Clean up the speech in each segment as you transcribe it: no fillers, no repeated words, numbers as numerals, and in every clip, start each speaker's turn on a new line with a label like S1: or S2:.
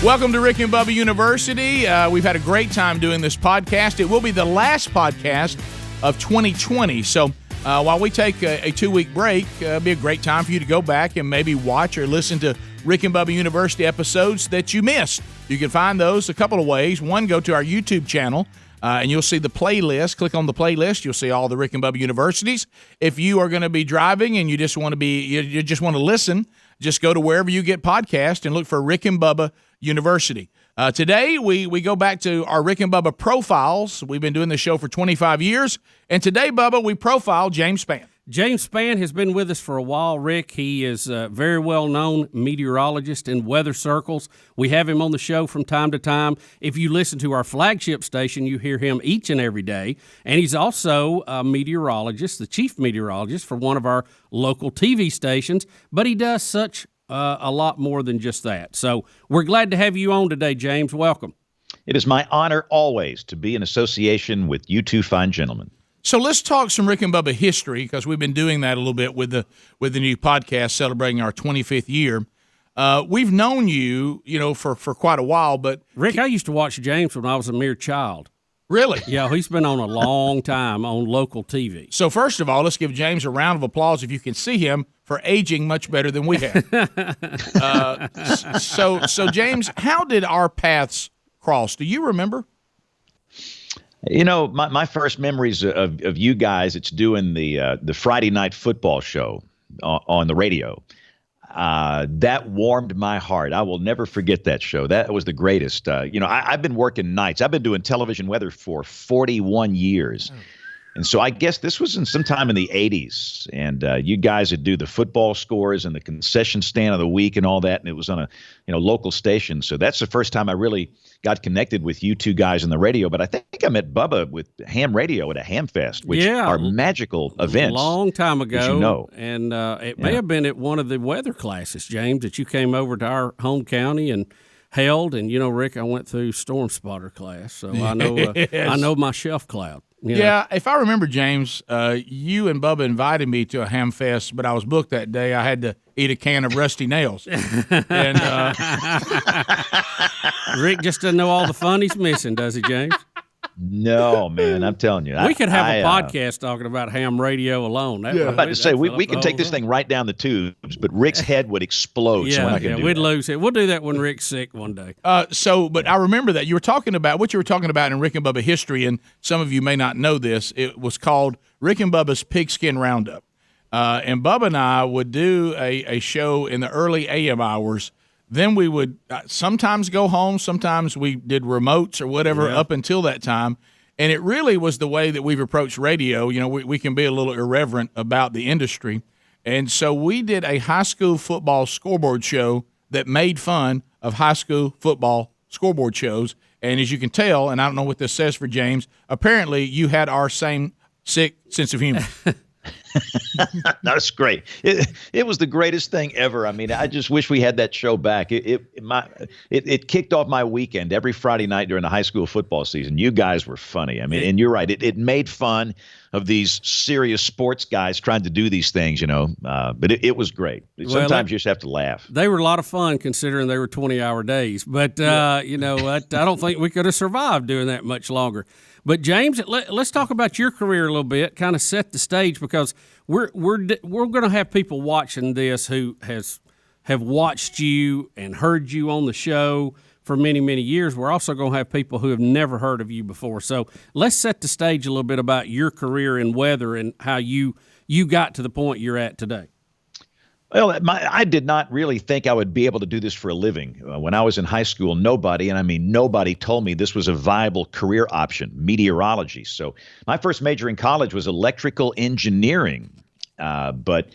S1: Welcome to Rick and Bubba University. We've had a great time doing this podcast. It will be the last podcast of 2020. So while we take a 2-week break, it'll be a great time for you to go back and maybe watch or listen to Rick and Bubba University episodes that you missed. You can find those a couple of ways. One, go to our YouTube channel, and you'll see the playlist. Click on the playlist. You'll see all the Rick and Bubba Universities. If you are going to be driving and you just want to listen, just go to wherever you get podcasts and look for Rick and Bubba University. Today, we go back to our Rick and Bubba profiles. We've been doing this show for 25 years. And today, Bubba, we profile James Spann.
S2: James Spann has been with us for a while, Rick. He is a very well-known meteorologist in weather circles. We have him on the show from time to time. If you listen to our flagship station, you hear him each and every day. And he's also a meteorologist, the chief meteorologist for one of our local TV stations. But he does such a lot more than just that. So we're glad to have you on today, James. Welcome.
S3: It is my honor always to be in association with you two fine gentlemen.
S1: So let's talk some Rick and Bubba history, because we've been doing that a little bit with the new podcast celebrating our 25th year. We've known you, for quite a while, but
S2: Rick, I used to watch James when I was a mere child.
S1: Really?
S2: Yeah, he's been on a long time on local TV.
S1: So first of all, let's give James a round of applause if you can see him for aging much better than we have. So James, how did our paths cross? Do you remember?
S3: My first memories of you guys, it's doing the Friday night football show on the radio. That warmed my heart. I will never forget that show. That was the greatest. I've been working nights. I've been doing television weather for 41 years. And so I guess this was sometime in the 80s. And you guys would do the football scores and the concession stand of the week and all that. And it was on a local station. So that's the first time I really got connected with you two guys on the radio. But I think I met Bubba with ham radio at a ham fest, which are magical events.
S2: A long time ago.
S3: And
S2: it may have been at one of the weather classes, James, that you came over to our home county and held. And, Rick, I went through storm spotter class. So I know I know my shelf cloud.
S1: Yeah, if I remember, James, you and Bubba invited me to a ham fest, but I was booked that day. I had to eat a can of rusty nails. And
S2: Rick just doesn't know all the fun he's missing, does he, James?
S3: No, man, I'm telling you.
S2: We could have a podcast talking about ham radio alone.
S3: I'm about to say, we can take this thing right down the tubes, but Rick's head would explode.
S2: We'd lose it. We'll do that when Rick's sick one day.
S1: But I remember that you were talking about what you were talking about in Rick and Bubba history, and some of you may not know this. It was called Rick and Bubba's Pigskin Roundup. And Bubba and I would do a show in the early AM hours. Then we would sometimes go home. Sometimes we did remotes or whatever up until that time. And it really was the way that we've approached radio. We can be a little irreverent about the industry. And so we did a high school football scoreboard show that made fun of high school football scoreboard shows. And as you can tell, and I don't know what this says for James, apparently you had our same sick sense of humor.
S3: That's great. It was the greatest thing ever. I mean, I just wish we had that show back. It kicked off my weekend every Friday night during the high school football season. You guys were funny. I mean, and you're right. It made fun of these serious sports guys trying to do these things, but it was great. Sometimes you just have to laugh.
S2: They were a lot of fun considering they were 20-hour days. But, I don't think we could have survived doing that much longer. But James, let's talk about your career a little bit, kind of set the stage, because we're going to have people watching this who have watched you and heard you on the show for many, many years. We're also going to have people who have never heard of you before. So let's set the stage a little bit about your career in weather and how you got to the point you're at today.
S3: Well, I did not really think I would be able to do this for a living. When I was in high school, nobody told me this was a viable career option, meteorology. So my first major in college was electrical engineering. But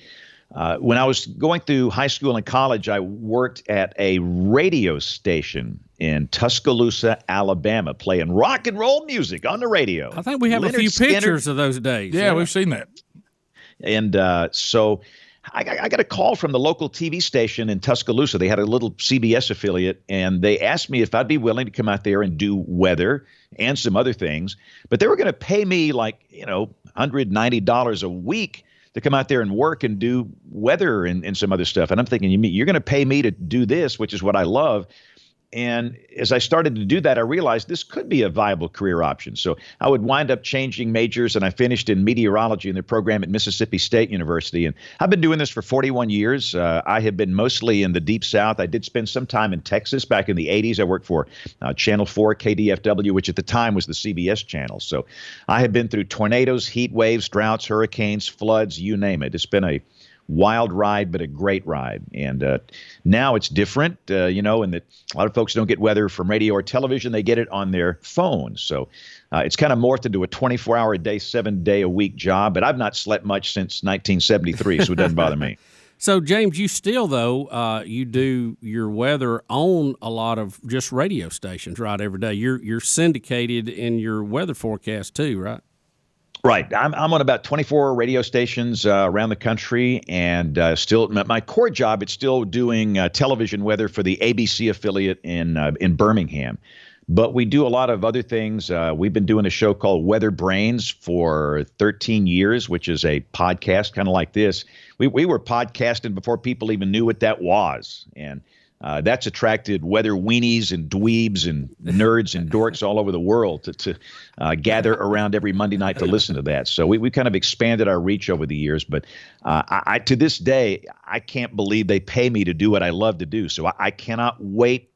S3: when I was going through high school and college, I worked at a radio station in Tuscaloosa, Alabama, playing rock and roll music on the radio.
S2: I think we have a few pictures of those days.
S1: Yeah, we've seen that.
S3: And so I got a call from the local TV station in Tuscaloosa. They had a little CBS affiliate, and they asked me if I'd be willing to come out there and do weather and some other things. But they were going to pay me $190 a week to come out there and work and do weather and some other stuff. And I'm thinking, you're going to pay me to do this, which is what I love. And as I started to do that, I realized this could be a viable career option. So I would wind up changing majors, and I finished in meteorology in the program at Mississippi State University. And I've been doing this for 41 years. I have been mostly in the Deep South. I did spend some time in Texas back in the 80s. I worked for Channel 4 KDFW, which at the time was the CBS channel. So I have been through tornadoes, heat waves, droughts, hurricanes, floods, you name it. It's been a wild ride, but a great ride. And now it's different, and that a lot of folks don't get weather from radio or television. They get it on their phones. So it's kind of morphed into a 24-hour-a-day, 7-day-a-week job. But I've not slept much since 1973, so it doesn't bother me.
S2: So, James, you still, though, you do your weather on a lot of just radio stations, right, every day. You're syndicated in your weather forecast, too, right?
S3: Right. I'm on about 24 radio stations around the country, and still my core job, it's still doing television weather for the ABC affiliate in Birmingham. But we do a lot of other things. We've been doing a show called Weather Brains for 13 years, which is a podcast kind of like this. We were podcasting before people even knew what that was. And that's attracted weather weenies and dweebs and nerds and dorks all over the world to gather around every Monday night to listen to that. So we kind of expanded our reach over the years. But I to this day, I can't believe they pay me to do what I love to do. So I cannot wait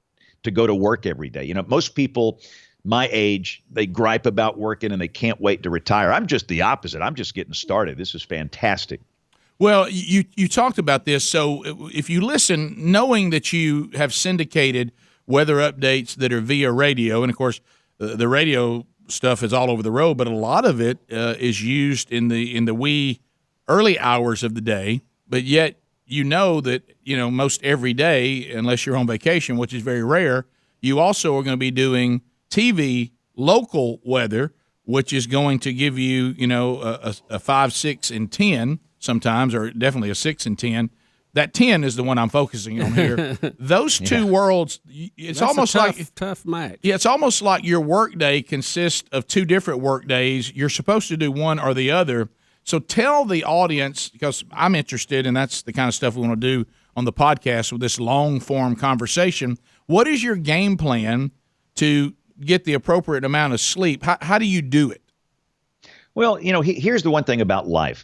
S3: to go to work every day. Most people my age, they gripe about working and they can't wait to retire. I'm just the opposite. I'm just getting started. This is fantastic.
S1: Well, you talked about this, so if you listen, knowing that you have syndicated weather updates that are via radio, and of course the radio stuff is all over the road, but a lot of it is used in the wee early hours of the day, but yet that most every day, unless you're on vacation, which is very rare, you also are going to be doing TV local weather, which is going to give you a 5, 6, and 10 sometimes, or definitely a 6 and 10. That 10 is the one I'm focusing on here. Those two worlds, it's
S2: That's
S1: almost
S2: like
S1: like
S2: tough match.
S1: Yeah, it's almost like your workday consists of two different work days. You're supposed to do one or the other. So tell the audience, because I'm interested, and that's the kind of stuff we want to do on the podcast with this long form conversation. What is your game plan to get the appropriate amount of sleep? How do you do it?
S3: Well, here's the one thing about life.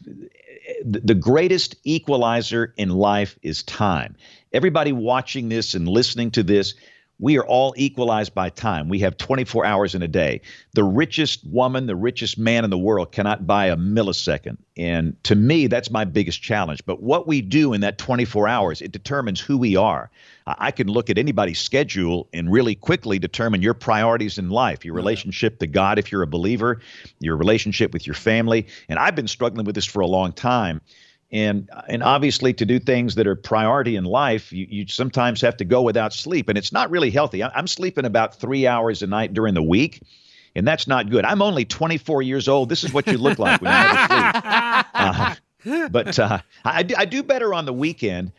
S3: The greatest equalizer in life is time. Everybody watching this and listening to this, we are all equalized by time. We have 24 hours in a day. The richest woman, the richest man in the world cannot buy a millisecond. And to me, that's my biggest challenge. But what we do in that 24 hours, it determines who we are. I can look at anybody's schedule and really quickly determine your priorities in life, your relationship to God if you're a believer, your relationship with your family. And I've been struggling with this for a long time. And obviously, to do things that are priority in life, you sometimes have to go without sleep. And it's not really healthy. I'm sleeping about 3 hours a night during the week, and that's not good. I'm only 24 years old. This is what you look like when you never sleep. But I do better on the weekend.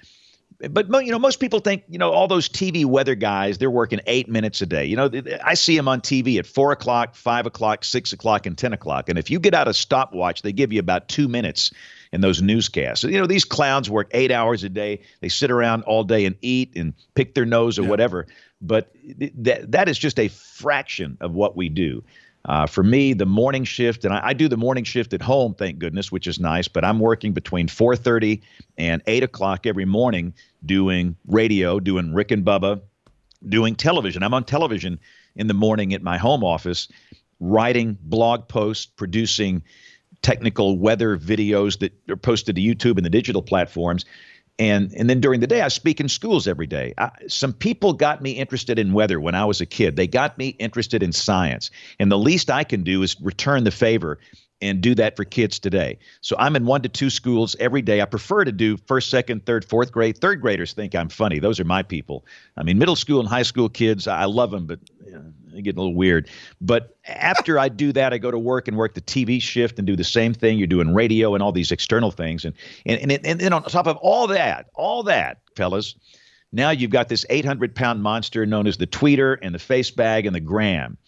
S3: But most people think all those TV weather guys, they're working 8 minutes a day. I see them on TV at 4 o'clock, 5 o'clock, 6 o'clock, and 10 o'clock. And if you get out a stopwatch, they give you about 2 minutes in those newscasts. So, these clowns work 8 hours a day. They sit around all day and eat and pick their nose or whatever. But that is just a fraction of what we do. For me, the morning shift, and I do the morning shift at home, thank goodness, which is nice, but I'm working between 4:30 and 8 o'clock every morning doing radio, doing Rick and Bubba, doing television. I'm on television in the morning at my home office, writing blog posts, producing technical weather videos that are posted to YouTube and the digital platforms. And then during the day, I speak in schools every day. Some people got me interested in weather when I was a kid. They got me interested in science. And the least I can do is return the favor and do that for kids today. So I'm in 1 to 2 schools every day. I prefer to do first, second, third, fourth grade. Third graders think I'm funny. Those are my people. I mean, middle school and high school kids, I love them, but they get a little weird. But after I do that, I go to work and work the TV shift and do the same thing. You're doing radio and all these external things. And then on top of all that, fellas, now you've got this 800-pound monster known as the tweeter and the face bag and the gram,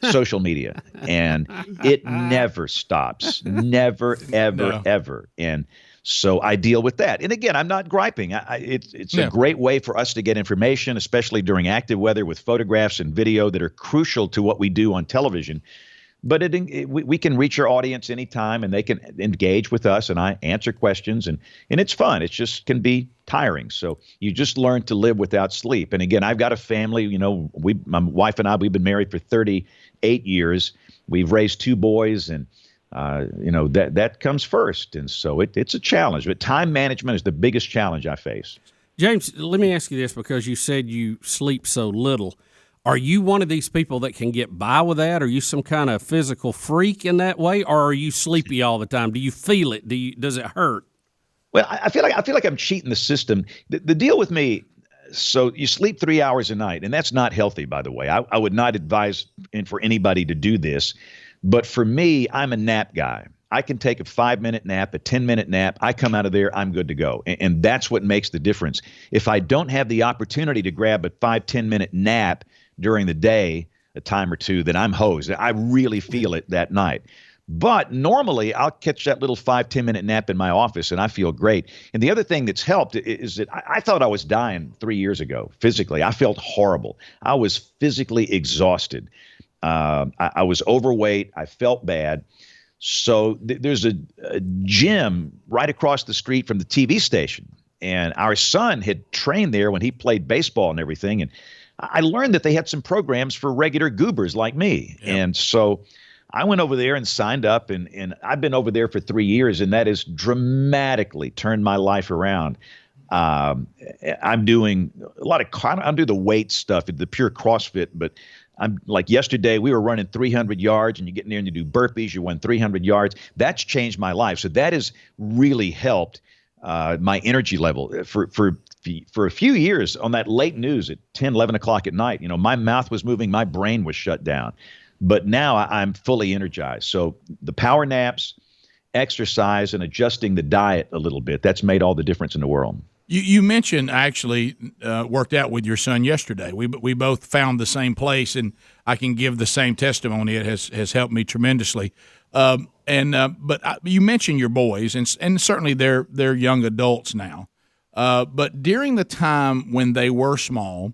S3: social media. And it never stops. Never, ever, ever. And So I deal with that. And again, I'm not griping. It's a great way for us to get information, especially during active weather, with photographs and video that are crucial to what we do on television. But we can reach our audience anytime, and they can engage with us, and I answer questions, and it's fun. It just can be tiring. So you just learn to live without sleep. And again, I've got a family. My wife and I, we've been married for 38 years. We've raised 2 boys, and that comes first. And so it's a challenge. But time management is the biggest challenge I face.
S2: James, let me ask you this, because you said you sleep so little. Are you one of these people that can get by with that? Are you some kind of physical freak in that way, or are you sleepy all the time? Do you feel it? Does it hurt?
S3: Well, I feel like I'm cheating the system. The deal with me, so you sleep 3 hours a night, and that's not healthy, by the way. I would not advise for anybody to do this. But for me, I'm a nap guy. I can take a 5-minute nap, a 10-minute nap. I come out of there, I'm good to go. And that's what makes the difference. If I don't have the opportunity to grab a 5-10-minute nap during the day, a time or two, then I'm hosed. I really feel it that night. But normally I'll catch that little 5-10-minute nap in my office, and I feel great. And the other thing that's helped is that I thought I was dying 3 years ago physically. I felt horrible. I was physically exhausted. I was overweight. I felt bad. So there's a gym right across the street from the TV station. And our son had trained there when he played baseball and everything. And I learned that they had some programs for regular goobers like me. Yep. And so I went over there and signed up, and I've been over there for 3 years, and that has dramatically turned my life around. I'm doing a lot of, I do the weight stuff, the pure CrossFit, but I'm like yesterday we were running 300 yards, and you get in there and you do burpees, you run 300 yards. That's changed my life. So that has really helped my energy level. For a few years on that late news at 10, 11 o'clock at night, my mouth was moving, my brain was shut down. But now I'm fully energized. So the power naps, exercise, and adjusting the diet a little bit, that's made all the difference in the world.
S1: You mentioned actually worked out with your son yesterday. We both found the same place, and I can give the same testimony. It has helped me tremendously. But you mentioned your boys, and certainly they're young adults now. But during the time when they were small,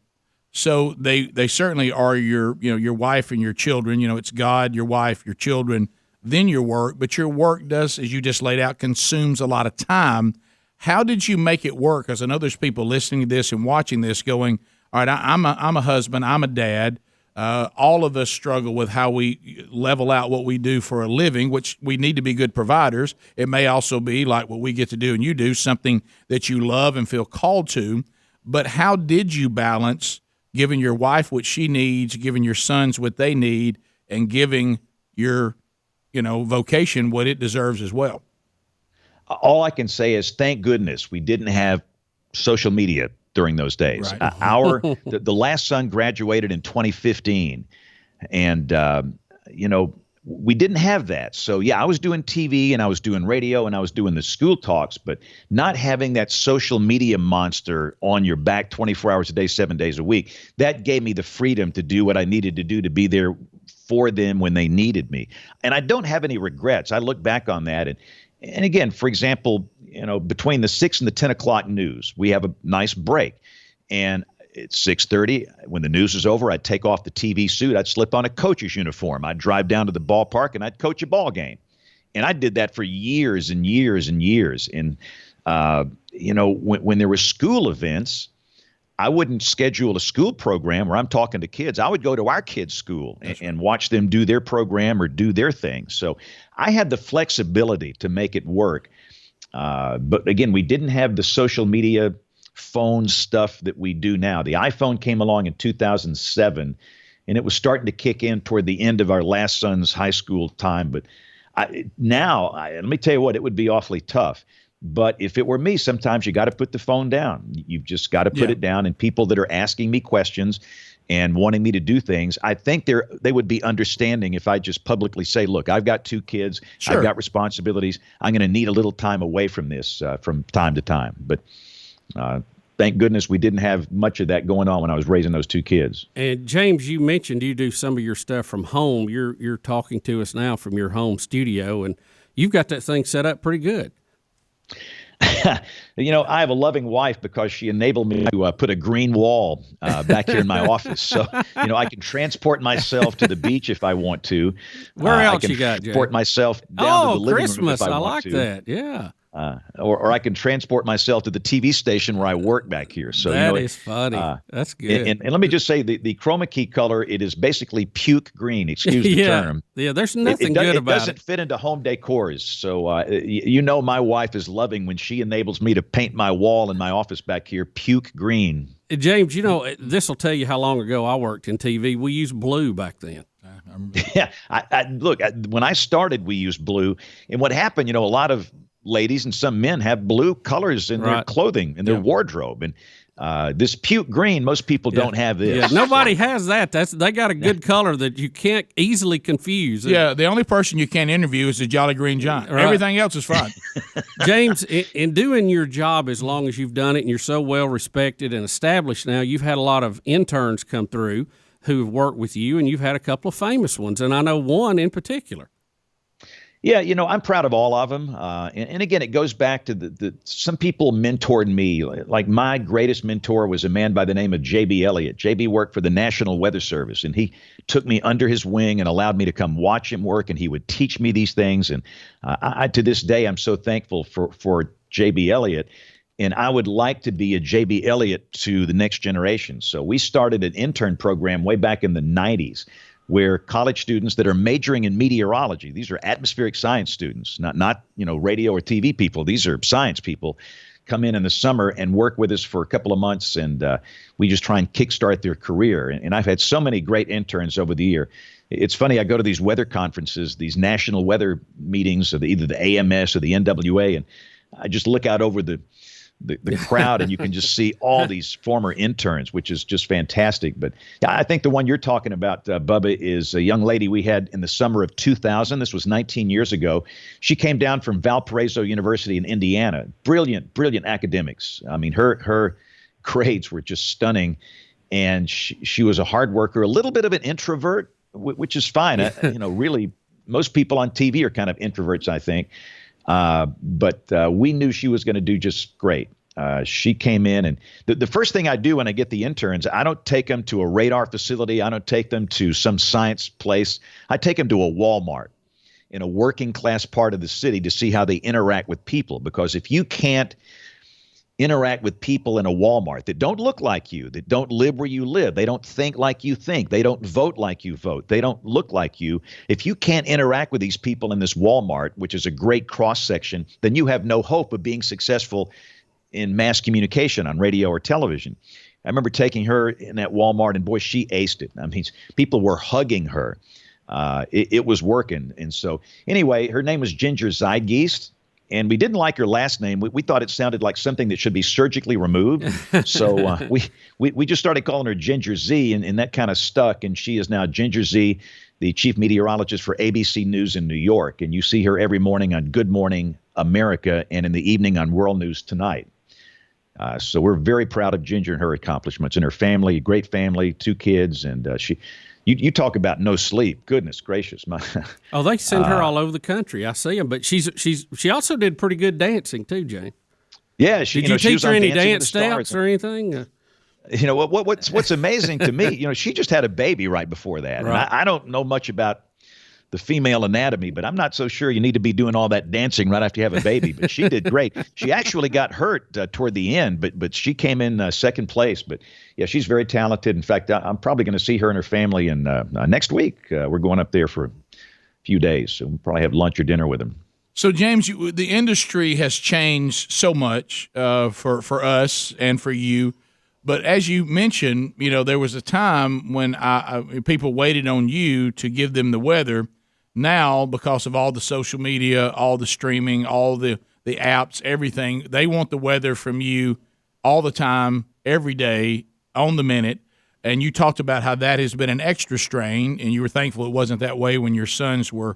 S1: so they certainly are your wife and your children. It's God, your wife, your children, then your work. But your work does, as you just laid out, consumes a lot of time. How did you make it work? Because I know there's people listening to this and watching this going, all right, I'm a husband, I'm a dad. All of us struggle with how we level out what we do for a living, which we need to be good providers. It may also be like what we get to do and you do, something that you love and feel called to. But how did you balance giving your wife what she needs, giving your sons what they need, and giving your vocation what it deserves as well?
S3: All I can say is thank goodness we didn't have social media during those days. Right. The last son graduated in 2015, and we didn't have that. So yeah, I was doing TV and I was doing radio and I was doing the school talks, but not having that social media monster on your back 24 hours a day, 7 days a week, that gave me the freedom to do what I needed to do to be there for them when they needed me. And I don't have any regrets. I look back on that, and again, for example, between the 6 and the 10 o'clock news, we have a nice break. And it's 6:30. When the news is over, I'd take off the TV suit. I'd slip on a coach's uniform. I'd drive down to the ballpark, and I'd coach a ball game. And I did that for years and years and years. And, when there were school events, I wouldn't schedule a school program where I'm talking to kids. I would go to our kids' school and watch them do their program or do their thing. So I had the flexibility to make it work. But again, we didn't have the social media phone stuff that we do now. The iPhone came along in 2007, and it was starting to kick in toward the end of our last son's high school time. But let me tell you what, it would be awfully tough. But if it were me, sometimes you got to put the phone down. You've just got to put it down. And people that are asking me questions and wanting me to do things, I think they would be understanding if I just publicly say, look, I've got 2 kids. Sure. I've got responsibilities. I'm going to need a little time away from this from time to time. But thank goodness we didn't have much of that going on when I was raising those 2 kids.
S2: And James, you mentioned you do some of your stuff from home. You're talking to us now from your home studio, and you've got that thing set up pretty good.
S3: I have a loving wife because she enabled me to put a green wall back here in my office. So, I can transport myself to the beach if I want to.
S2: Where else
S3: I can
S2: you got, Jay?
S3: transport myself down to the living room
S2: Christmas.
S3: if I
S2: I
S3: want
S2: like
S3: to.
S2: that. Yeah.
S3: Or I can transport myself to the TV station where I work back here. So
S2: that is funny. That's good.
S3: And let me just say, the chroma key color, it is basically puke green. Excuse the term.
S2: Yeah, there's nothing good about it.
S3: It doesn't fit into home decors. So my wife is loving when she enables me to paint my wall in my office back here puke green.
S2: James, this will tell you how long ago I worked in TV. We used blue back then.
S3: Yeah, look, when I started, we used blue. And what happened, a lot of ladies and some men have blue colors in their clothing, in their wardrobe. And this puke green, most people don't have this.
S2: Yeah, nobody has that. They got a good color that you can't easily confuse.
S1: Yeah, the only person you can't interview is the Jolly Green Giant. Right. Everything else is fine.
S2: James, in doing your job as long as you've done it, and you're so well respected and established now, you've had a lot of interns come through who have worked with you, and you've had a couple of famous ones, and I know one in particular.
S3: Yeah, I'm proud of all of them. And again, it goes back to some people mentored me. Like my greatest mentor was a man by the name of J.B. Elliott. J.B. worked for the National Weather Service, and he took me under his wing and allowed me to come watch him work, and he would teach me these things. And to this day, I'm so thankful for J.B. Elliott. And I would like to be a J.B. Elliott to the next generation. So we started an intern program way back in the 90s where college students that are majoring in meteorology, these are atmospheric science students, not radio or TV people. These are science people, come in the summer and work with us for a couple of months. And we just try and kickstart their career. And I've had so many great interns over the year. It's funny, I go to these weather conferences, these national weather meetings of either the AMS or the NWA, and I just look out over the crowd, and you can just see all these former interns, which is just fantastic. But I think the one you're talking about, Bubba, is a young lady we had in the summer of 2000. This was 19 years ago. She came down from Valparaiso University in Indiana. Brilliant academics. I mean, her grades were just stunning, and she was a hard worker, a little bit of an introvert, which is fine. Really, most people on TV are kind of introverts, I think. But we knew she was going to do just great. She came in, and the first thing I do when I get the interns, I don't take them to a radar facility. I don't take them to some science place. I take them to a Walmart in a working class part of the city to see how they interact with people. Because if you can't interact with people in a Walmart that don't look like you, that don't live where you live, they don't think like you think, they don't vote like you vote, they don't look like you. If you can't interact with these people in this Walmart, which is a great cross section, then you have no hope of being successful in mass communication on radio or television. I remember taking her in that Walmart, and boy, she aced it. I mean, people were hugging her. It was working. And so anyway, her name was Ginger Zeitgeist. And we didn't like her last name. We thought it sounded like something that should be surgically removed. So we just started calling her Ginger Z, and that kind of stuck. And she is now Ginger Z, the chief meteorologist for ABC News in New York. And you see her every morning on Good Morning America and in the evening on World News Tonight. So we're very proud of Ginger and her accomplishments and her family, great family, 2 kids. And You talk about no sleep. Goodness gracious.
S2: They send her all over the country. I see them. But she also did pretty good dancing too, Jane.
S3: Yeah.
S2: Did you teach her any dance steps or anything?
S3: What's amazing to me, she just had a baby right before that. Right. And I don't know much about the female anatomy, but I'm not so sure you need to be doing all that dancing right after you have a baby. But she did great. She actually got hurt toward the end, but she came in second place. But yeah, she's very talented. In fact, I'm probably going to see her and her family next week. We're going up there for a few days, so we'll probably have lunch or dinner with them.
S1: So, James, the industry has changed so much for us and for you. But as you mentioned, there was a time when people waited on you to give them the weather. Now, because of all the social media, all the streaming, all the apps, everything, they want the weather from you all the time, every day, on the minute. And you talked about how that has been an extra strain, and you were thankful it wasn't that way when your sons were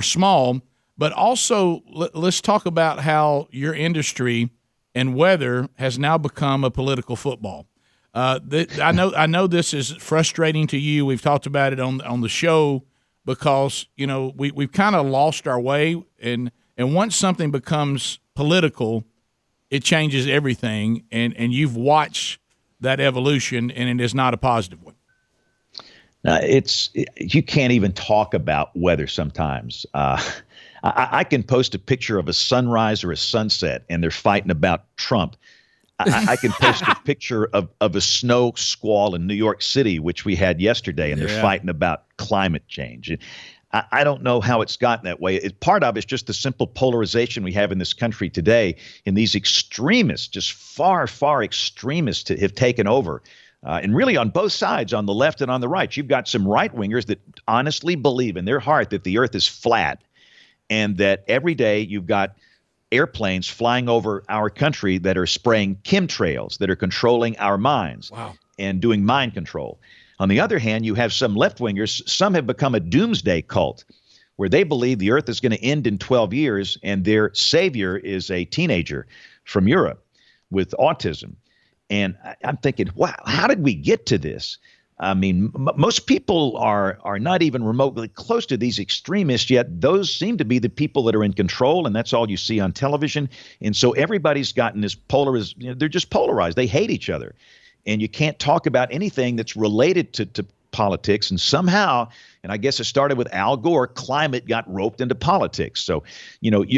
S1: small. But also, let's talk about how your industry and weather has now become a political football. I know this is frustrating to you. We've talked about it on the show because we've kind of lost our way, and once something becomes political, it changes everything, and you've watched that evolution, and it is not a positive one.
S3: You can't even talk about weather sometimes. I can post a picture of a sunrise or a sunset, and they're fighting about Trump. I can post a picture of a snow squall in New York City, which we had yesterday, and they're fighting about climate change. I don't know how it's gotten that way. Part of it's just the simple polarization we have in this country today, and these extremists, just far, far extremists, have taken over. And really on both sides, on the left and on the right. You've got some right-wingers that honestly believe in their heart that the earth is flat, and that every day you've got airplanes flying over our country that are spraying chemtrails, that are controlling our minds and doing mind control. On the other hand, you have some left-wingers. Some have become a doomsday cult where they believe the earth is going to end in 12 years, and their savior is a teenager from Europe with autism. And I'm thinking, wow, how did we get to this? I mean, most people are not even remotely close to these extremists, yet those seem to be the people that are in control, and that's all you see on television. And so everybody's gotten this polarized, they're just polarized. They hate each other. And you can't talk about anything that's related to politics. And somehow, and I guess it started with Al Gore, climate got roped into politics. So,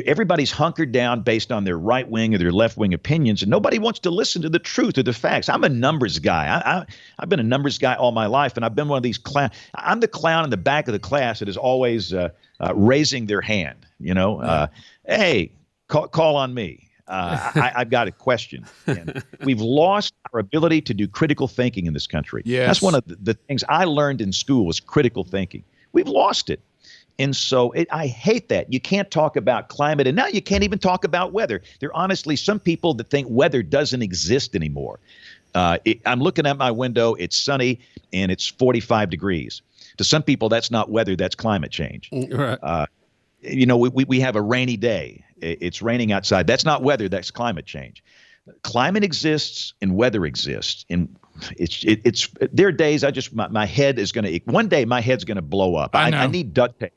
S3: everybody's hunkered down based on their right wing or their left wing opinions, and nobody wants to listen to the truth or the facts. I'm a numbers guy. I've been a numbers guy all my life, and I've been one of these clown. I'm the clown in the back of the class that is always raising their hand. Hey, call on me. I've got a question. And we've lost our ability to do critical thinking in this country.
S1: Yes.
S3: That's one of the things I learned in school was critical thinking. We've lost it. And so I hate that. You can't talk about climate, and now you can't even talk about weather. There are honestly some people that think weather doesn't exist anymore. I'm looking at my window. It's sunny, and it's 45 degrees. To some people, that's not weather. That's climate change.
S2: Right.
S3: We have a rainy day. It's raining outside. That's not weather. That's climate change. Climate exists and weather exists. And it's there are days my head is going to, one day my head's going to blow up. I need duct tape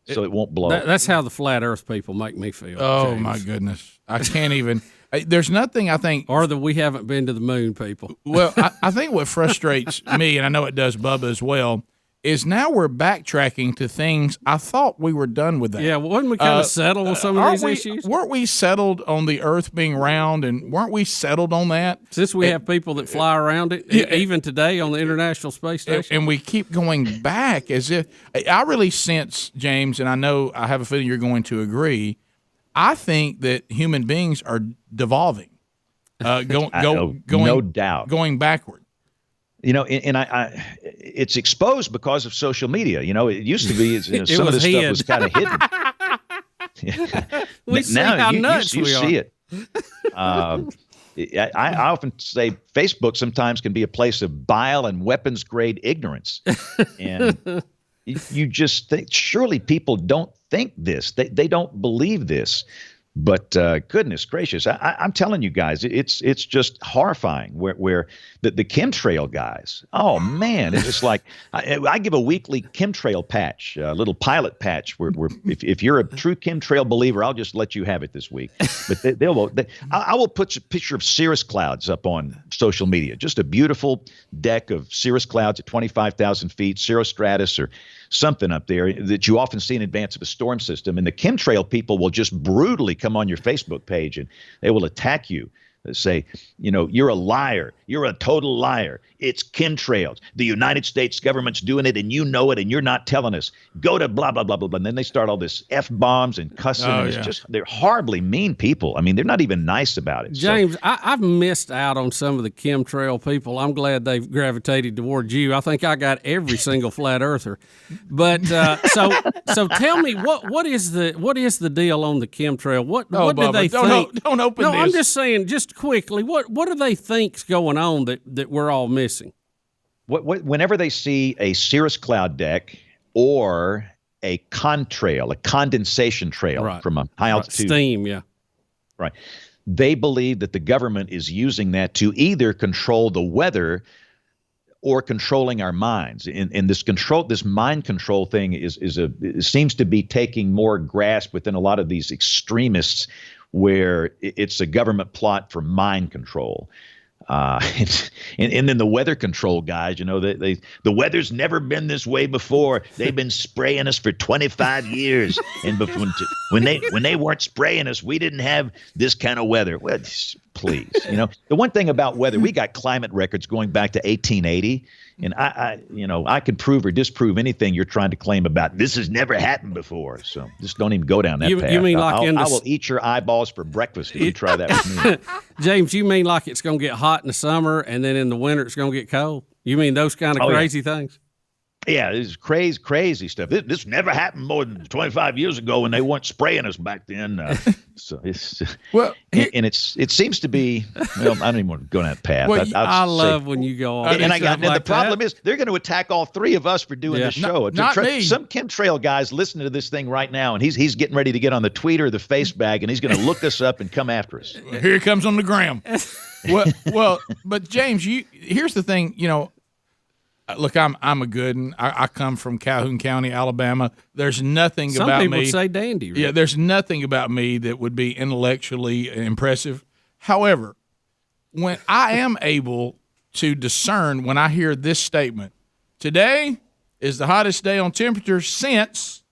S3: so it won't blow up.
S2: That's how the flat earth people make me feel.
S1: Oh,
S2: James.
S1: my goodness. I can't even. There's nothing I think.
S2: Or that we haven't been to the moon people.
S1: Well, I think what frustrates me, and I know it does Bubba as well, is now we're backtracking to things I thought we were done with that.
S2: Yeah, wasn't we kind of settled with some of these issues?
S1: Weren't we settled on the earth being round, and weren't we settled on that?
S2: Since we have people that fly around it, even today on the International Space Station.
S1: And we keep going back as if – I really sense, James, and I know I have a feeling you're going to agree, I think that human beings are devolving,
S3: no doubt,
S1: going backward.
S3: It's exposed because of social media. It used to be some of this stuff was kind of hidden.
S2: We see how nuts
S3: you
S2: we
S3: see
S2: are.
S3: it. I often say Facebook sometimes can be a place of bile and weapons grade ignorance, and you just think surely people don't think this. They don't believe this. But goodness gracious, I'm telling you guys, it's just horrifying. Where the chemtrail guys, oh man, it's just like I give a weekly chemtrail patch, a little pilot patch. Where if you're a true chemtrail believer, I'll just let you have it this week. But I will put a picture of cirrus clouds up on social media. Just a beautiful deck of cirrus clouds at 25,000 feet, cirrostratus or something up there that you often see in advance of a storm system. And the chemtrail people will just brutally come on your Facebook page and they will attack you. They say, you're a liar. You're a total liar. It's chemtrails. The United States government's doing it and you know it and you're not telling us. Go to blah, blah, blah, blah, blah. And then they start all this F-bombs and cussing.
S1: Oh,
S3: and it's just, they're horribly mean people. I mean, they're not even nice about it.
S2: James, I've missed out on some of the chemtrail people. I'm glad they've gravitated towards you. I think I got every single flat earther. But so tell me what is the deal on the chemtrail? What do they think?
S1: Don't open this.
S2: No, I'm just saying, just quickly, what do they think's going on that we're all missing?
S3: Whenever they see a cirrus cloud deck or a contrail, a condensation trail from a high altitude
S2: steam, yeah,
S3: right, they believe that the government is using that to either control the weather or controlling our minds. And this mind control thing seems to be taking more grasp within a lot of these extremists, where it's a government plot for mind control. And then the weather control guys, the weather's never been this way before. They've been spraying us for 25 years, and when they weren't spraying us, we didn't have this kind of weather. Well, please, the one thing about weather, we got climate records going back to 1880, and I can prove or disprove anything you're trying to claim about. This has never happened before, so just don't even go down that path.
S2: You mean
S3: I will eat your eyeballs for breakfast if you try that with me.
S2: James, you mean like it's going to get hot in the summer and then in the winter it's going to get cold? You mean those kind of crazy things? Yeah,
S3: this is crazy stuff. This never happened more than 25 years ago when they weren't spraying us back then. So it's and it seems to be. Well, I don't even want to go down that path.
S2: Well, I love when you go on.
S3: And the problem is they're going to attack all three of us for doing this show.
S1: Not me.
S3: Some chemtrail guy's listening to this thing right now, and he's getting ready to get on the tweet or the face bag, and he's going to look us up and come after us.
S1: Here he comes on the gram. well, but James, here's the thing. Look, I'm a good one. I come from Calhoun County, Alabama. There's nothing about me.
S2: Some people say dandy. Right?
S1: Yeah, there's nothing about me that would be intellectually impressive. However, when I am able to discern when I hear this statement, today is the hottest day on temperature since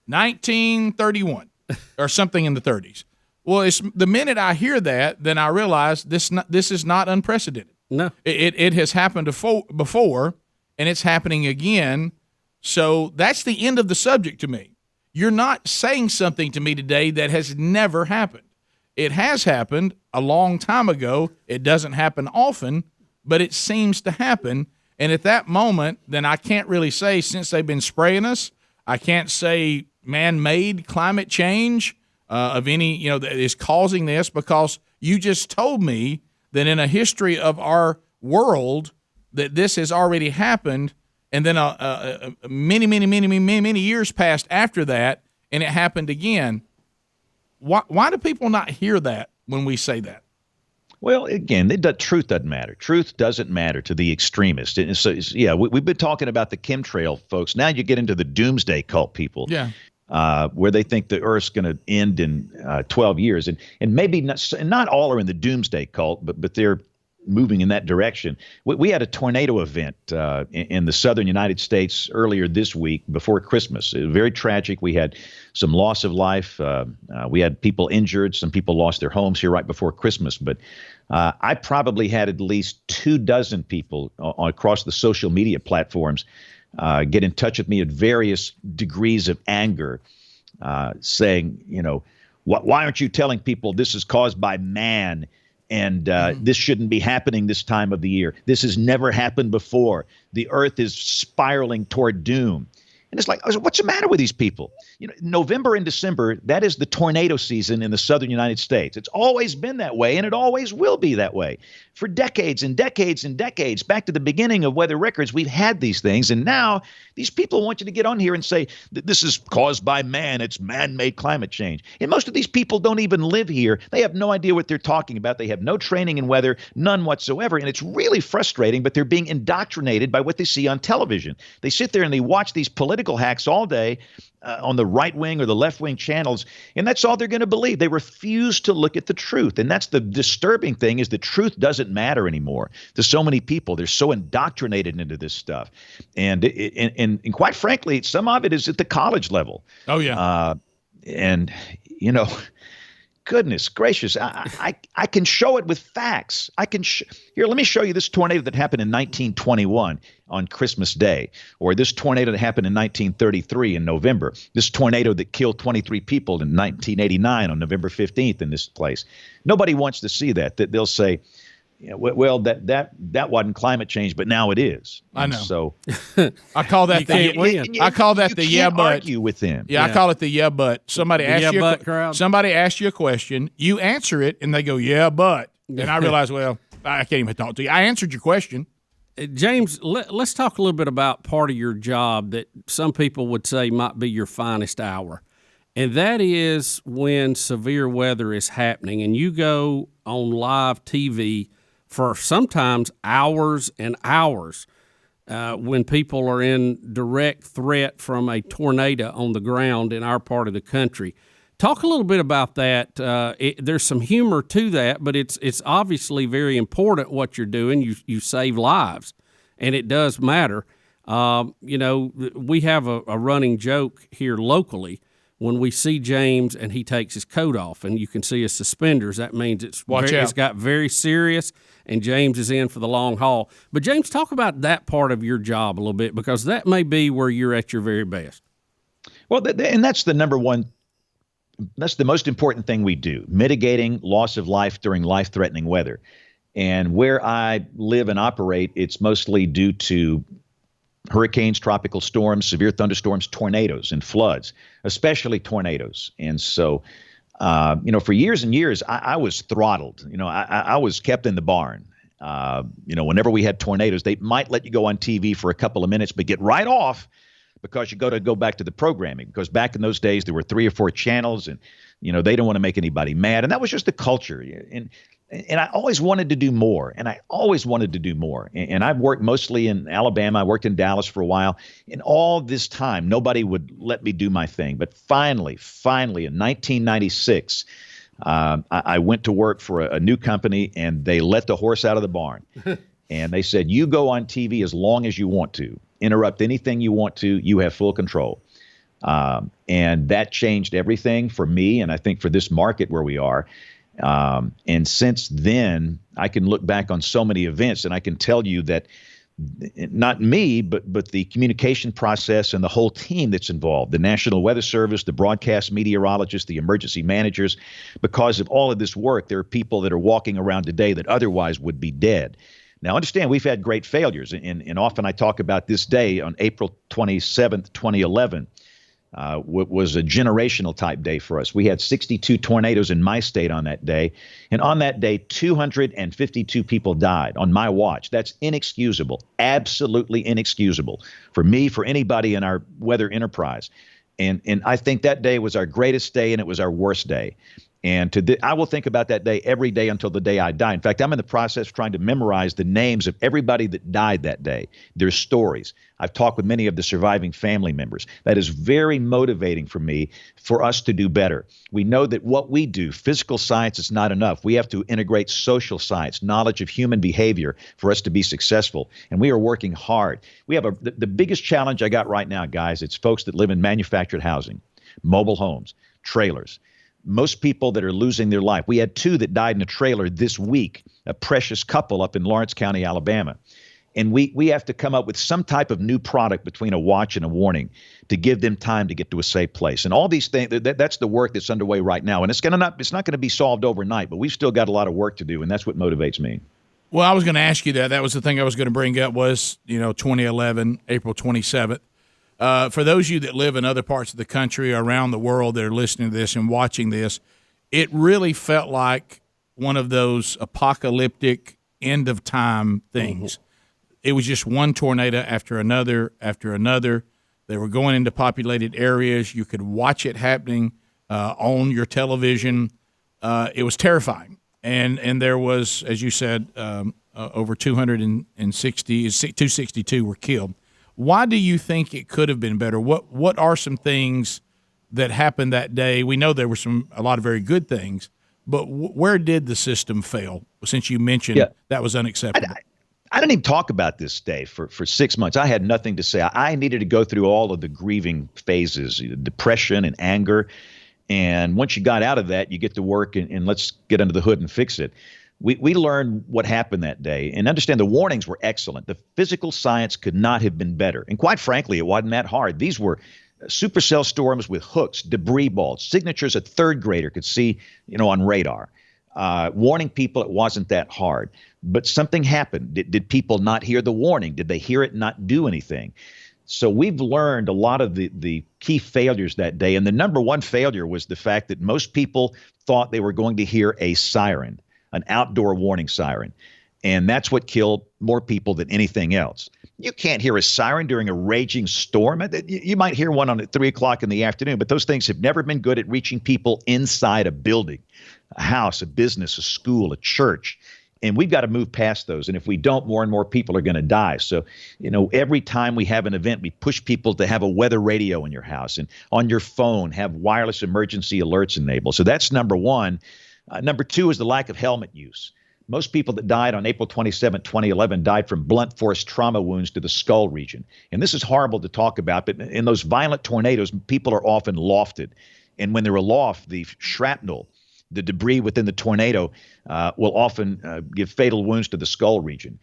S1: 1931 or something in the 30s. Well, it's the minute I hear that, then I realize this is not unprecedented.
S2: No.
S1: It has happened before, and it's happening again. So that's the end of the subject to me. You're not saying something to me today that has never happened. It has happened a long time ago. It doesn't happen often, but it seems to happen. And at that moment, then I can't really say, since they've been spraying us, I can't say man-made climate change of any, that is causing this, because you just told me that in a history of our world that this has already happened, and then many years passed after that, and it happened again. Why do people not hear that when we say that?
S3: Well, again, truth doesn't matter. Truth doesn't matter to the extremist. And so, we've been talking about the chemtrail folks. Now you get into the doomsday cult people.
S1: Yeah.
S3: Where they think the Earth's going to end in 12 years. And maybe not all are in the doomsday cult, but they're moving in that direction. We had a tornado event in the southern United States earlier this week before Christmas. It was very tragic. We had some loss of life. We had people injured. Some people lost their homes here right before Christmas. But I probably had at least 24 people across the social media platforms get in touch with me at various degrees of anger, saying, why aren't you telling people this is caused by man? And this shouldn't be happening this time of the year. This has never happened before. The earth is spiraling toward doom. And it's like, what's the matter with these people? November and December, that is the tornado season in the southern United States. It's always been that way, and it always will be that way. For decades and decades and decades, back to the beginning of weather records, we've had these things. And now these people want you to get on here and say that this is caused by man. It's man-made climate change. And most of these people don't even live here. They have no idea what they're talking about. They have no training in weather, none whatsoever. And it's really frustrating, but they're being indoctrinated by what they see on television. They sit there and they watch these political hacks all day on the right wing or the left wing channels, and that's all they're going to believe. They refuse to look at the truth. And that's the disturbing thing, is the truth doesn't matter anymore to so many people. They're so indoctrinated into this stuff. And quite frankly, some of it is at the college level.
S1: Oh, yeah.
S3: Goodness gracious, I can show it with facts. Here, let me show you this tornado that happened in 1921 on Christmas Day, or this tornado that happened in 1933 in November, this tornado that killed 23 people in 1989 on November 15th in this place. Nobody wants to see that. That they'll say, well, that wasn't climate change, but now it is.
S1: I know.
S3: So
S1: I call that I call that the yeah, but.
S3: Argue with them.
S1: Yeah, I call it the yeah, but. Somebody asks you a question, you answer it, and they go, yeah, but. And I realize, well, I can't even talk to you. I answered your question.
S2: James, let's talk a little bit about part of your job that some people would say might be your finest hour. And that is when severe weather is happening and you go on live TV for sometimes hours and hours when people are in direct threat from a tornado on the ground in our part of the country. Talk a little bit about that. There's some humor to that, but it's obviously very important what you're doing. You save lives, and it does matter. We have a running joke here locally. When we see James and he takes his coat off and you can see his suspenders, that means it's got very serious, and James is in for the long haul. But James, talk about that part of your job a little bit, because that may be where you're at your very best.
S3: Well, and that's the number one. That's the most important thing we do, mitigating loss of life during life-threatening weather. And where I live and operate, it's mostly due to hurricanes, tropical storms, severe thunderstorms, tornadoes, and floods, especially tornadoes. And so, for years and years, I was throttled. I was kept in the barn. Whenever we had tornadoes, they might let you go on TV for a couple of minutes, but get right off, because you got to go back to the programming. Because back in those days, there were 3 or 4 channels, and they don't want to make anybody mad, and that was just the culture. And I always wanted to do more, and And I've worked mostly in Alabama. I worked in Dallas for a while, and all this time, nobody would let me do my thing. But finally, in 1996, I went to work for a new company, and they let the horse out of the barn. And they said, you go on TV as long as you want to. Interrupt anything you want to. You have full control. And that changed everything for me, and I think for this market where we are. And since then, I can look back on so many events, and I can tell you that not me, but the communication process and the whole team that's involved, the National Weather Service, the broadcast meteorologists, the emergency managers, because of all of this work, there are people that are walking around today that otherwise would be dead. Now, understand, we've had great failures, and often I talk about this day on April 27th, 2011, was a generational type day for us. We had 62 tornadoes in my state on that day, and on that day, 252 people died on my watch. That's inexcusable, absolutely inexcusable for me, for anybody in our weather enterprise. And I think that day was our greatest day, and it was our worst day. And I will think about that day every day until the day I die. In fact, I'm in the process of trying to memorize the names of everybody that died that day, their stories. I've talked with many of the surviving family members. That is very motivating for me, for us to do better. We know that what we do, physical science, is not enough. We have to integrate social science, knowledge of human behavior, for us to be successful. And we are working hard. We have the biggest challenge I got right now, guys. It's folks that live in manufactured housing, mobile homes, trailers. Most people that are losing their life. We had 2 that died in a trailer this week, a precious couple up in Lawrence County, Alabama. And we have to come up with some type of new product between a watch and a warning to give them time to get to a safe place. And all these things, that's the work that's underway right now. And it's not going to be solved overnight, but we've still got a lot of work to do, and that's what motivates me.
S1: Well, I was going to ask you that. That was the thing I was going to bring up was, 2011, April 27th. For those of you that live in other parts of the country or around the world that are listening to this and watching this, it really felt like one of those apocalyptic end of time things. Mm-hmm. It was just one tornado after another after another. They were going into populated areas. You could watch it happening on your television. It was terrifying. And there was, as you said, over 262 were killed. Why do you think it could have been better? What are some things that happened that day? We know there were a lot of very good things, but where did the system fail? Since you mentioned that was unacceptable.
S3: I didn't even talk about this day for 6 months. I had nothing to say. I needed to go through all of the grieving phases, depression and anger. And once you got out of that, you get to work and let's get under the hood and fix it. We learned what happened that day, and understand the warnings were excellent. The physical science could not have been better. And quite frankly, it wasn't that hard. These were supercell storms with hooks, debris balls, signatures a third grader could see, on radar. Warning people, it wasn't that hard. But something happened. Did people not hear the warning? Did they hear it and not do anything? So we've learned a lot of the key failures that day. And the number one failure was the fact that most people thought they were going to hear a siren, an outdoor warning siren. And that's what killed more people than anything else. You can't hear a siren during a raging storm. You might hear one at 3 o'clock in the afternoon, but those things have never been good at reaching people inside a building, a house, a business, a school, a church. And we've got to move past those. And if we don't, more and more people are going to die. So, every time we have an event, we push people to have a weather radio in your house, and on your phone, have wireless emergency alerts enabled. So that's number one. Number two is the lack of helmet use. Most people that died on April 27, 2011 died from blunt force trauma wounds to the skull region. And this is horrible to talk about, but in those violent tornadoes, people are often lofted. And when they're aloft, the shrapnel, the debris within the tornado, will often give fatal wounds to the skull region.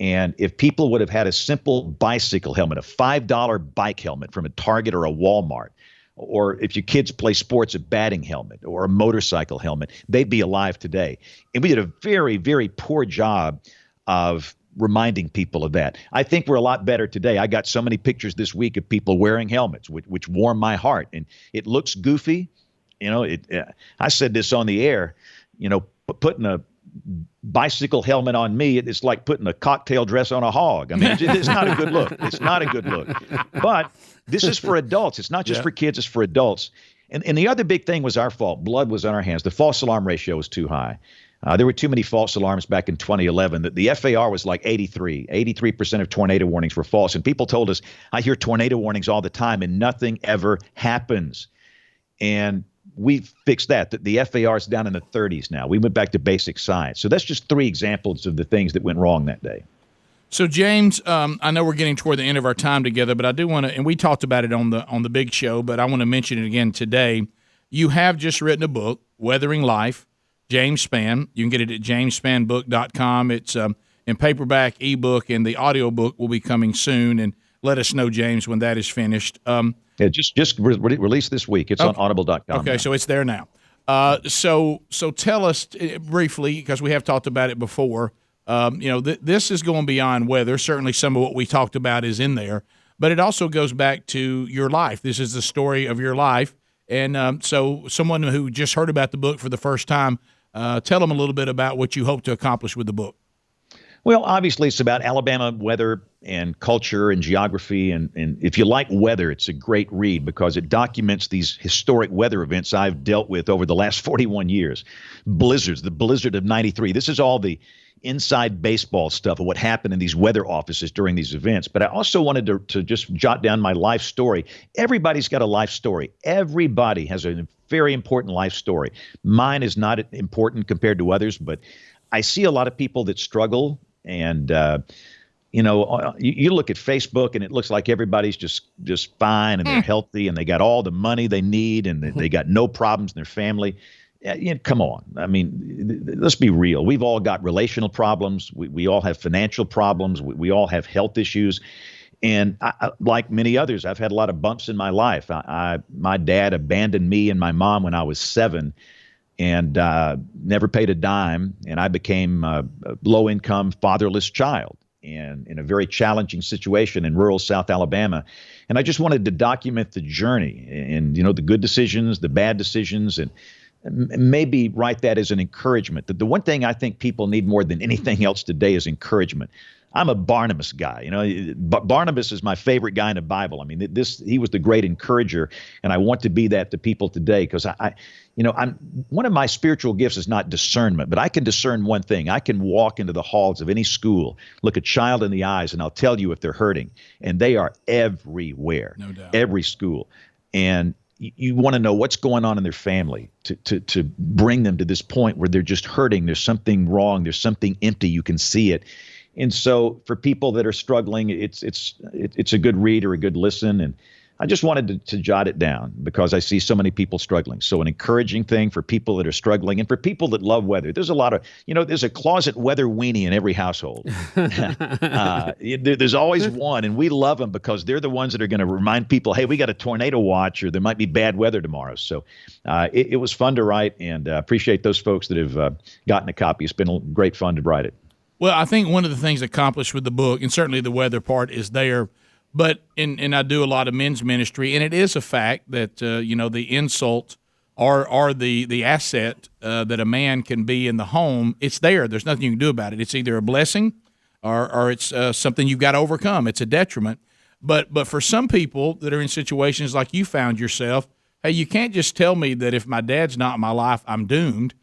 S3: And if people would have had a simple bicycle helmet, a $5 bike helmet from a Target or a Walmart, or if your kids play sports, a batting helmet or a motorcycle helmet, they'd be alive today. And we did a very, very poor job of reminding people of that. I think we're a lot better today. I got so many pictures this week of people wearing helmets, which warm my heart. And it looks goofy. I said this on the air, putting a bicycle helmet on me, it's like putting a cocktail dress on a hog. I mean, it's not a good look. It's not a good look. But this is for adults. It's not just for kids. It's for adults. And the other big thing was our fault. Blood was on our hands. The false alarm ratio was too high. There were too many false alarms back in 2011. The FAR was like 83. 83% of tornado warnings were false. And people told us, I hear tornado warnings all the time, and nothing ever happens. And we fixed that. The FAR is down in the 30s now. We went back to basic science. So that's just three examples of the things that went wrong that day.
S1: So, James, I know we're getting toward the end of our time together, but I do want to, and we talked about it on the big show, but I want to mention it again today. You have just written a book, Weathering Life, James Spann. You can get it at jamesspannbook.com. It's in paperback, ebook, and the audiobook will be coming soon. And let us know, James, when that is finished.
S3: Just released this week. It's on audible.com.
S1: Okay,
S3: now.
S1: so it's there now. So tell us briefly, because we have talked about it before. This is going beyond weather. Certainly, some of what we talked about is in there, but it also goes back to your life. This is the story of your life, and so someone who just heard about the book for the first time, tell them a little bit about what you hope to accomplish with the book.
S3: Well, obviously, it's about Alabama weather and culture and geography. And if you like weather, it's a great read because it documents these historic weather events I've dealt with over the last 41 years. Blizzards, the blizzard of 93. This is all the inside baseball stuff of what happened in these weather offices during these events. But I also wanted to just jot down my life story. Everybody's got a life story. Everybody has a very important life story. Mine is not important compared to others, but I see a lot of people that struggle. And, you look at Facebook and it looks like everybody's just fine and they're healthy and they got all the money they need and they got no problems in their family. Come on. I mean, let's be real. We've all got relational problems. We all have financial problems. We all have health issues. And like many others, I've had a lot of bumps in my life. My dad abandoned me and my mom when I was 7. And never paid a dime, and I became a low-income, fatherless child, and in a very challenging situation in rural South Alabama. And I just wanted to document the journey, and the good decisions, the bad decisions, and maybe write that as an encouragement. The one thing I think people need more than anything else today is encouragement. I'm a Barnabas guy. Barnabas is my favorite guy in the Bible. I mean, he was the great encourager, and I want to be that to people today because I'm one of my spiritual gifts is not discernment, but I can discern one thing. I can walk into the halls of any school, look a child in the eyes, and I'll tell you if they're hurting, and they are everywhere,
S1: no doubt.
S3: Every school, and you want to know what's going on in their family to bring them to this point where they're just hurting. There's something wrong. There's something empty. You can see it. And so for people that are struggling, it's a good read or a good listen. And I just wanted to jot it down because I see so many people struggling. So an encouraging thing for people that are struggling and for people that love weather. There's a lot of, there's a closet weather weenie in every household. There's always one, and we love them because they're the ones that are going to remind people, hey, we got a tornado watch or there might be bad weather tomorrow. So it was fun to write, and appreciate those folks that have gotten a copy. It's been great fun to write it.
S1: Well, I think one of the things accomplished with the book, and certainly the weather part is there, but and I do a lot of men's ministry, and it is a fact that the insult or the asset that a man can be in the home, it's there. There's nothing you can do about it. It's either a blessing or it's something you've got to overcome. It's a detriment. But for some people that are in situations like you found yourself, hey, you can't just tell me that if my dad's not in my life, I'm doomed.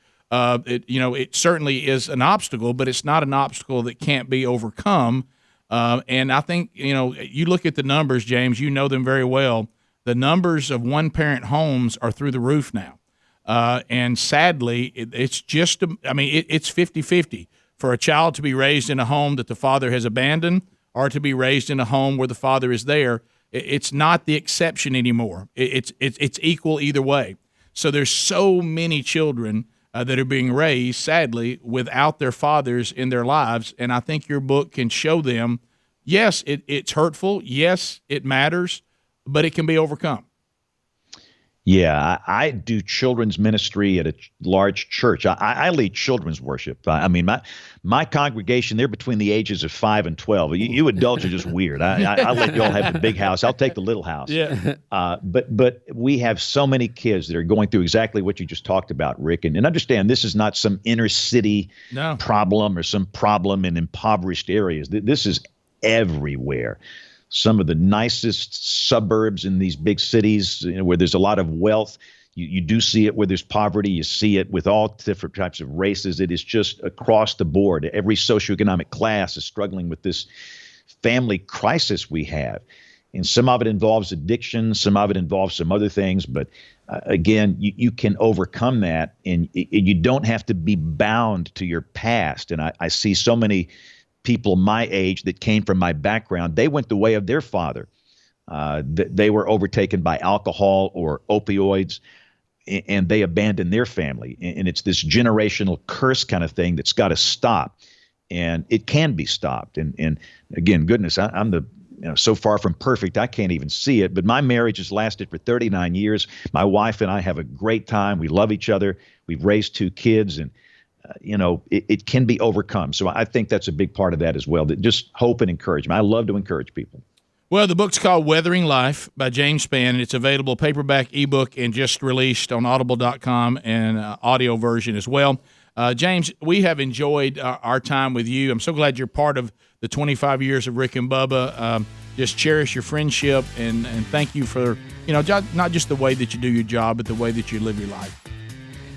S1: It certainly is an obstacle, but it's not an obstacle that can't be overcome. And I think, you look at the numbers, James, you know them very well. The numbers of one-parent homes are through the roof now. And sadly, it's 50-50 for a child to be raised in a home that the father has abandoned or to be raised in a home where the father is there. It's not the exception anymore. It's equal either way. So there's so many children that are being raised, sadly, without their fathers in their lives. And I think your book can show them, yes, it's hurtful. Yes, it matters, but it can be overcome.
S3: Yeah, I do children's ministry at a large church. I lead children's worship. I mean, my congregation, they're between the ages of 5 and 12. You adults are just weird. I let you all have the big house. I'll take the little house.
S1: Yeah.
S3: But we have so many kids that are going through exactly what you just talked about, Rick. And understand, this is not some inner city problem or some problem in impoverished areas. This is everywhere. Some of the nicest suburbs in these big cities, where there's a lot of wealth, you do see it where there's poverty. You see it with all different types of races. It is just across the board. Every socioeconomic class is struggling with this family crisis we have. And some of it involves addiction. Some of it involves some other things. But again, you can overcome that, and you don't have to be bound to your past. And I see so many people my age that came from my background. They went the way of their father. They were overtaken by alcohol or opioids, and they abandoned their family. And it's this generational curse kind of thing that's got to stop. And it can be stopped. And again, goodness, I'm so far from perfect, I can't even see it. But my marriage has lasted for 39 years. My wife and I have a great time. We love each other. We've raised 2 kids, and it can be overcome. So I think that's a big part of that as well, that just hope and encouragement. I love to encourage people.
S1: Well, the book's called Weathering Life by James Spann, and it's available paperback, ebook, and just released on audible.com and audio version as well. James, we have enjoyed our time with you. I'm so glad you're part of the 25 years of Rick and Bubba. Just cherish your friendship, and thank you for, not just the way that you do your job, but the way that you live your life.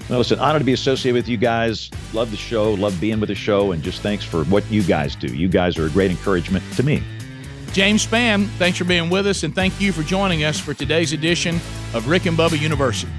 S3: Well, it's an honor to be associated with you guys. Love the show, love being with the show, and just thanks for what you guys do. You guys are a great encouragement to me.
S1: James Spann, thanks for being with us, and thank you for joining us for today's edition of Rick and Bubba University.